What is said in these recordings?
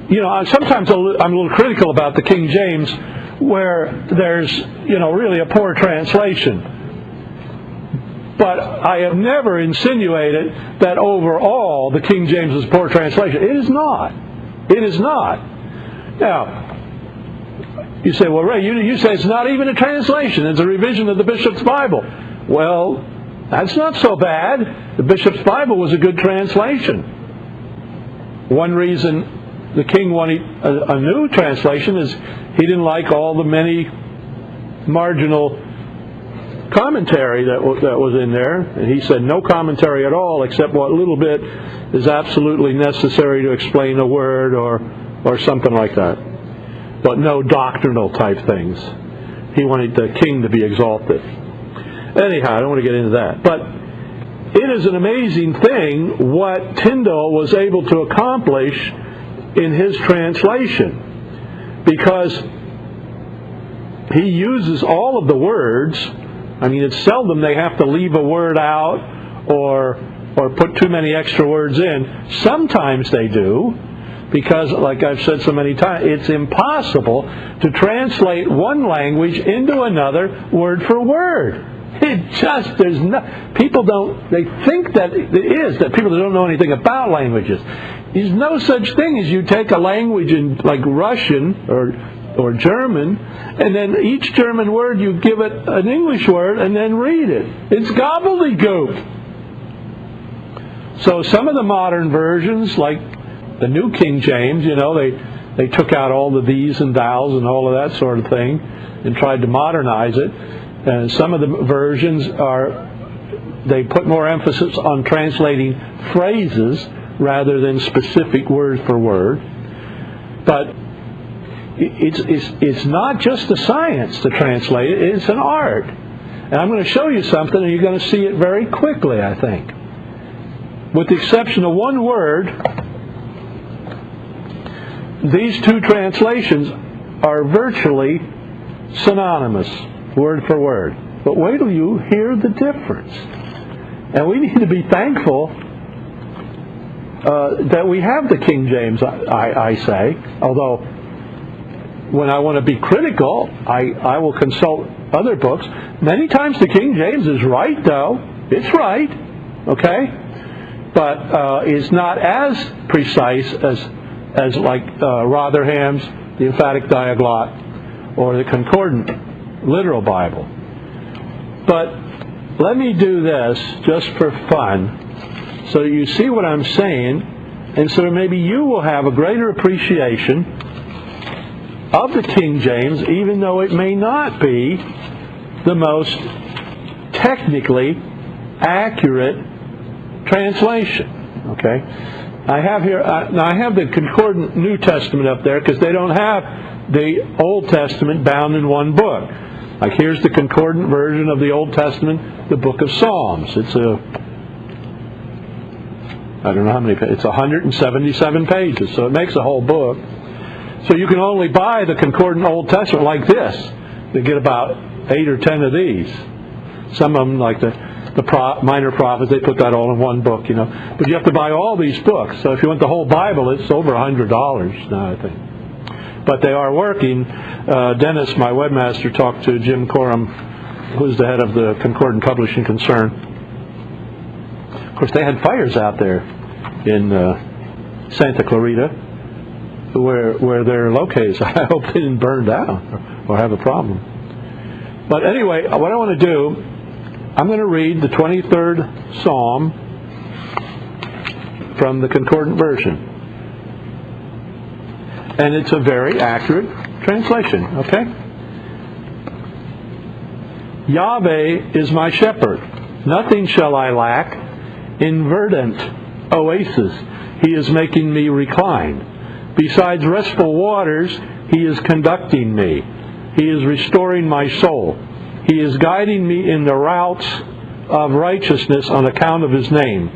sometimes I'm a little critical about the King James, where there's, really a poor translation. But I have never insinuated that overall the King James is a poor translation. It is not. It is not. Now, you say, well, Ray, you say it's not even a translation. It's a revision of the Bishop's Bible. Well, that's not so bad. The Bishop's Bible was a good translation. One reason the king wanted a new translation is he didn't like all the many marginal commentary that was in there, and he said no commentary at all except what little bit is absolutely necessary to explain a word or something like that, but no doctrinal type things. He wanted the king to be exalted. Anyhow, I don't want to get into that, but it is an amazing thing what Tyndale was able to accomplish in his translation, because he uses all of the words. I mean, it's seldom they have to leave a word out or put too many extra words in. Sometimes they do, because, like I've said so many times, it's impossible to translate one language into another word for word. People don't, they think that it is, that people don't know anything about languages. There's no such thing as you take a language in, like Russian or German, and then each German word you give it an English word and then read it. It's gobbledygook. So some of the modern versions, like the New King James, they took out all the these and thous and all of that sort of thing and tried to modernize it. And some of the versions they put more emphasis on translating phrases rather than specific word for word. But it's not just a science to translate it, it's an art. And I'm going to show you something, and you're going to see it very quickly, I think. With the exception of one word, these two translations are virtually synonymous, word for word. But wait till you hear the difference. And we need to be thankful that we have the King James, I say, although when I want to be critical, I will consult other books. Many times the King James is right, though. It's right, okay? But it's not as precise as like Rotherham's, the Emphatic Diaglott, or the Concordant Literal Bible. But let me do this just for fun, so you see what I'm saying, and so maybe you will have a greater appreciation of the King James, even though it may not be the most technically accurate translation. Okay, I have here. Now I have the Concordant New Testament up there because they don't have the Old Testament bound in one book. Like here's the Concordant version of the Old Testament, the Book of Psalms. I don't know how many pages. It's 177 pages, so it makes a whole book. So you can only buy the Concordant Old Testament like this. You get about 8 or 10 of these. Some of them, like the Minor Prophets, they put that all in one book, But you have to buy all these books. So if you want the whole Bible, it's over $100 now, I think. But they are working. Dennis, my webmaster, talked to Jim Coram, who's the head of the Concordant Publishing Concern. Of course, they had fires out there in Santa Clarita, where they're located. I hope they didn't burn down or have a problem. But anyway, what I want to do, I'm going to read the 23rd Psalm from the Concordant version. And it's a very accurate translation, okay? Yahweh is my shepherd. Nothing shall I lack. In verdant oasis he is making me recline. Besides restful waters, he is conducting me. He is restoring my soul. He is guiding me in the routes of righteousness on account of his name.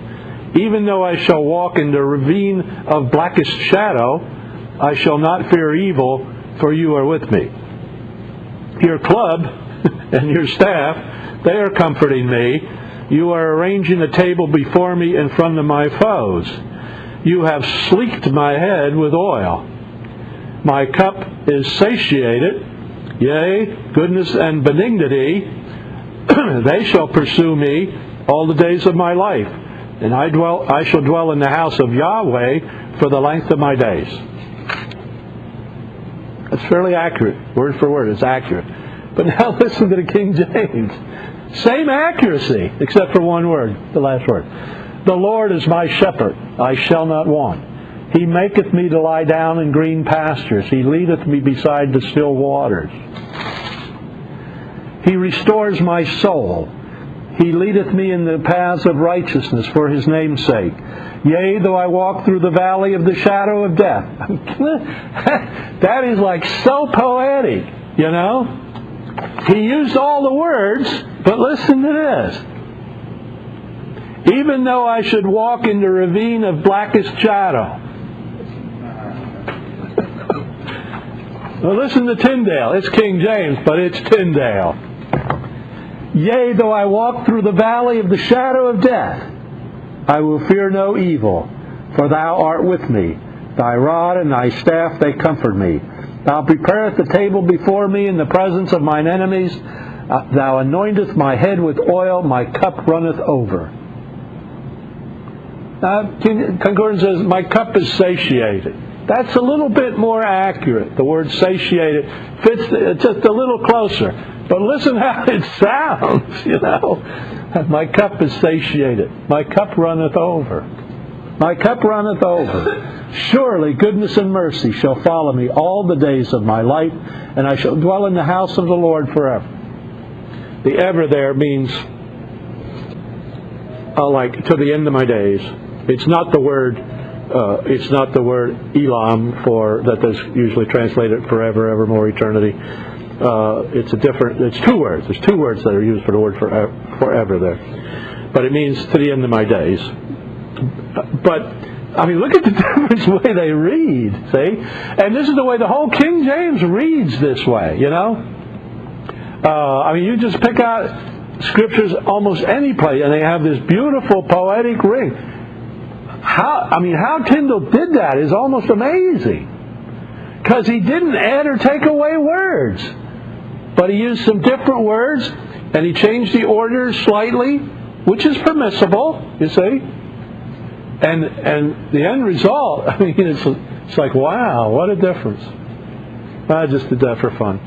Even though I shall walk in the ravine of blackest shadow, I shall not fear evil, for you are with me. Your club and your staff, they are comforting me. You are arranging a table before me in front of my foes. You have sleeked my head with oil. My cup is satiated. Yea, goodness and benignity, they shall pursue me all the days of my life. And I shall dwell in the house of Yahweh for the length of my days. That's fairly accurate. Word for word, it's accurate. But now listen to the King James. Same accuracy, except for one word, the last word. The Lord is my shepherd, I shall not want. He maketh me to lie down in green pastures. He leadeth me beside the still waters. He restores my soul. He leadeth me in the paths of righteousness for His name's sake. Yea, though I walk through the valley of the shadow of death. That is like so poetic, you know. He used all the words, but listen to this. Even though I should walk in the ravine of blackest shadow. Well, listen to Tyndale. It's King James, but it's Tyndale. Yea, though I walk through the valley of the shadow of death, I will fear no evil, for Thou art with me. Thy rod and Thy staff, they comfort me. Thou preparest the table before me in the presence of mine enemies. Thou anointest my head with oil, my cup runneth over. Concordance says, my cup is satiated. That's a little bit more accurate. The word satiated fits just a little closer. But listen how it sounds, you know. My cup is satiated. My cup runneth over. My cup runneth over. Surely goodness and mercy shall follow me all the days of my life, and I shall dwell in the house of the Lord forever. The ever there means like to the end of my days. It's not the word elam for that is usually translated forever, evermore, eternity. It's two words. There's two words that are used for the word forever there. But it means to the end of my days. But, I mean, look at the different way they read, see? And this is the way the whole King James reads this way, you know? I mean, you just pick out scriptures almost any place, and they have this beautiful poetic ring. How Tyndale did that is almost amazing. Because he didn't add or take away words. But he used some different words, and he changed the order slightly, which is permissible, you see. And the end result, I mean, it's like, wow, what a difference. I just did that for fun.